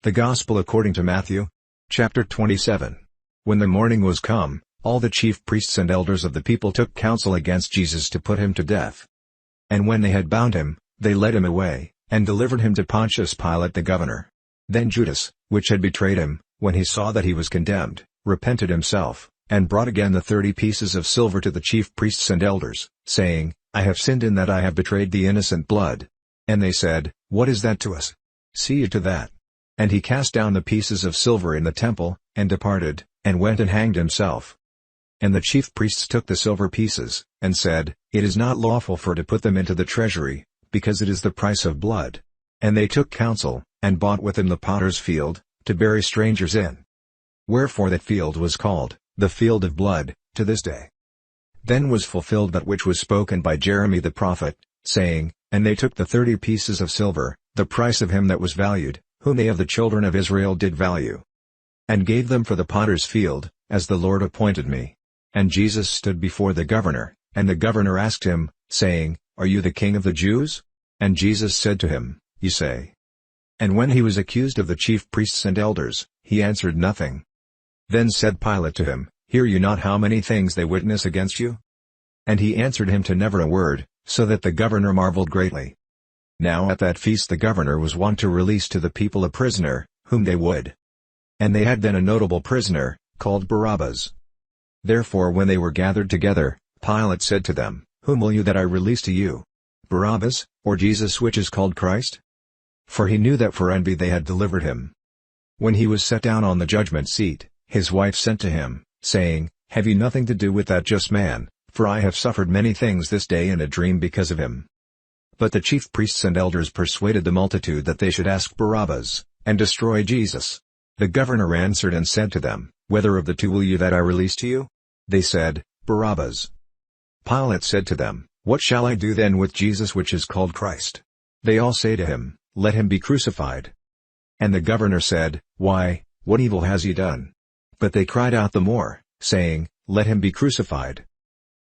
The Gospel according to Matthew. Chapter 27. When the morning was come, all the chief priests and elders of the people took counsel against Jesus to put him to death. And when they had bound him, they led him away, and delivered him to Pontius Pilate the governor. Then Judas, which had betrayed him, when he saw that he was condemned, repented himself, and brought again the 30 pieces of silver to the chief priests and elders, saying, I have sinned in that I have betrayed the innocent blood. And they said, What is that to us? See you to that. And he cast down the pieces of silver in the temple, and departed, and went and hanged himself. And the chief priests took the silver pieces, and said, It is not lawful for to put them into the treasury, because it is the price of blood. And they took counsel, and bought with him the potter's field, to bury strangers in. Wherefore that field was called, the field of blood, to this day. Then was fulfilled that which was spoken by Jeremy the prophet, saying, And they took the 30 pieces of silver, the price of him that was valued, whom they of the children of Israel did value. And gave them for the potter's field, as the Lord appointed me. And Jesus stood before the governor, and the governor asked him, saying, Are you the king of the Jews? And Jesus said to him, Ye say. And when he was accused of the chief priests and elders, he answered nothing. Then said Pilate to him, Hear you not how many things they witness against you? And he answered him to never a word, so that the governor marveled greatly. Now at that feast the governor was wont to release to the people a prisoner, whom they would. And they had then a notable prisoner, called Barabbas. Therefore when they were gathered together, Pilate said to them, Whom will you that I release to you? Barabbas, or Jesus which is called Christ? For he knew that for envy they had delivered him. When he was set down on the judgment seat, his wife sent to him, saying, Have you nothing to do with that just man, for I have suffered many things this day in a dream because of him. But the chief priests and elders persuaded the multitude that they should ask Barabbas, and destroy Jesus. The governor answered and said to them, Whether of the two will you that I release to you? They said, Barabbas. Pilate said to them, What shall I do then with Jesus which is called Christ? They all say to him, Let him be crucified. And the governor said, Why, what evil has he done? But they cried out the more, saying, Let him be crucified.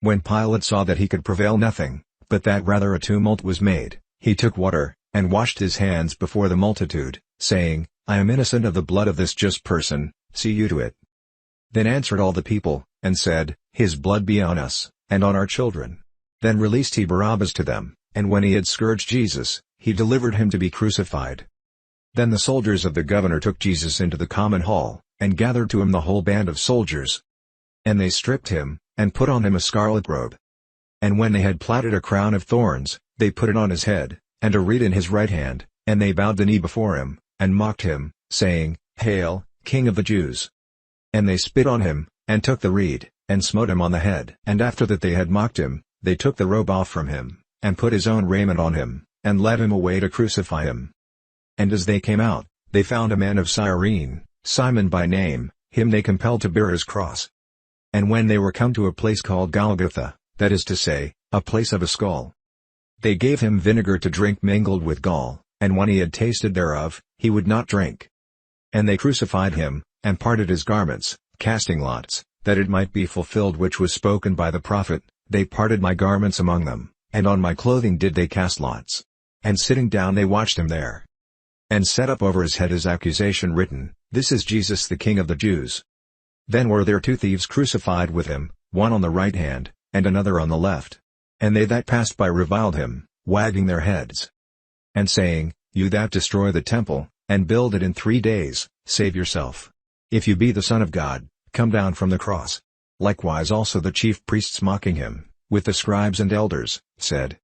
When Pilate saw that he could prevail nothing, but that rather a tumult was made, he took water, and washed his hands before the multitude, saying, I am innocent of the blood of this just person, see you to it. Then answered all the people, and said, His blood be on us, and on our children. Then released he Barabbas to them, and when he had scourged Jesus, he delivered him to be crucified. Then the soldiers of the governor took Jesus into the common hall, and gathered to him the whole band of soldiers. And they stripped him, and put on him a scarlet robe. And when they had plaited a crown of thorns, they put it on his head, and a reed in his right hand, and they bowed the knee before him, and mocked him, saying, Hail, King of the Jews! And they spit on him, and took the reed, and smote him on the head. And after that they had mocked him, they took the robe off from him, and put his own raiment on him, and led him away to crucify him. And as they came out, they found a man of Cyrene, Simon by name, him they compelled to bear his cross. And when they were come to a place called Golgotha, that is to say, a place of a skull, they gave him vinegar to drink mingled with gall, and when he had tasted thereof, he would not drink. And they crucified him, and parted his garments, casting lots, that it might be fulfilled which was spoken by the prophet, They parted my garments among them, and on my clothing did they cast lots. And sitting down they watched him there. And set up over his head his accusation written, This is Jesus the King of the Jews. Then were there 2 thieves crucified with him, one on the right hand, and another on the left. And they that passed by reviled him, wagging their heads, and saying, You that destroy the temple, and build it in 3 days, save yourself. If you be the Son of God, come down from the cross. Likewise also the chief priests mocking him, with the scribes and elders, said,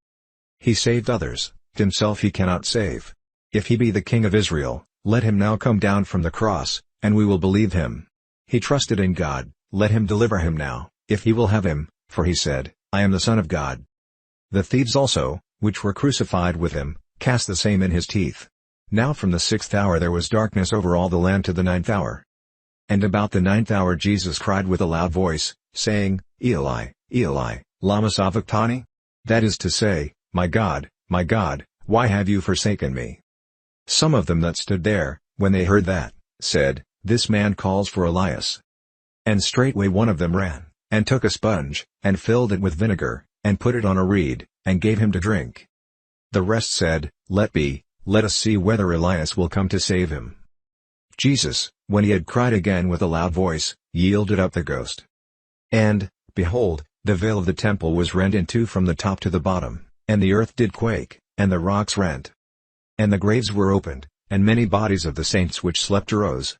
He saved others, himself he cannot save. If he be the King of Israel, let him now come down from the cross, and we will believe him. He trusted in God, let him deliver him now, if he will have him, for he said, I am the Son of God. The thieves also, which were crucified with him, cast the same in his teeth. Now from the 6th hour there was darkness over all the land to the 9th hour. And about the 9th hour Jesus cried with a loud voice, saying, Eli, Eli, lama sabachthani? That is to say, my God, why have you forsaken me? Some of them that stood there, when they heard that, said, This man calls for Elias. And straightway one of them ran, and took a sponge, and filled it with vinegar, and put it on a reed, and gave him to drink. The rest said, Let be, let us see whether Elias will come to save him. Jesus, when he had cried again with a loud voice, yielded up the ghost. And, behold, the veil of the temple was rent in two from the top to the bottom, and the earth did quake, and the rocks rent. And the graves were opened, and many bodies of the saints which slept arose,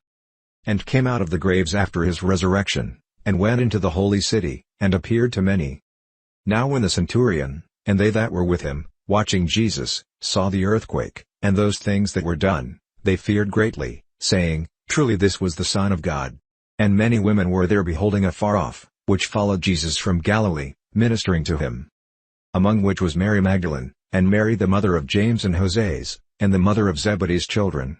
and came out of the graves after his resurrection, and went into the holy city, and appeared to many. Now when the centurion, and they that were with him, watching Jesus, saw the earthquake, and those things that were done, they feared greatly, saying, Truly this was the Son of God. And many women were there beholding afar off, which followed Jesus from Galilee, ministering to him. Among which was Mary Magdalene, and Mary the mother of James and Joses, and the mother of Zebedee's children.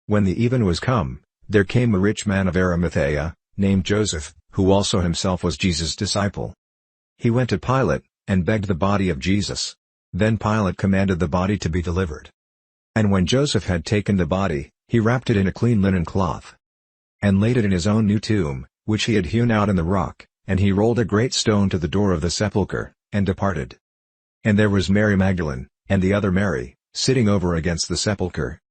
When the even was come, there came a rich man of Arimathea, named Joseph, who also himself was Jesus' disciple. He went to Pilate, and begged the body of Jesus. Then Pilate commanded the body to be delivered. And when Joseph had taken the body, he wrapped it in a clean linen cloth, and laid it in his own new tomb, which he had hewn out in the rock, and he rolled a great stone to the door of the sepulchre, and departed. And there was Mary Magdalene, and the other Mary, sitting over against the sepulchre.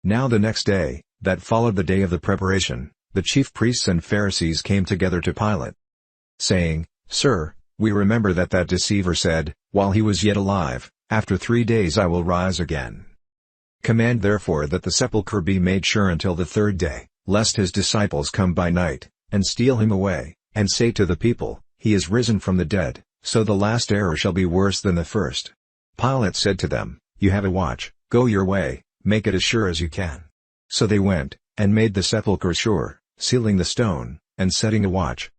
Now the next day, that followed the day of the preparation, the chief priests and Pharisees came together to Pilate, saying, Sir, we remember that deceiver said, while he was yet alive, After 3 days I will rise again. Command therefore that the sepulchre be made sure until the third day, lest his disciples come by night, and steal him away, and say to the people, He is risen from the dead, so the last error shall be worse than the first. Pilate said to them, You have a watch, go your way, make it as sure as you can. So they went, and made the sepulchre sure, sealing the stone, and setting a watch,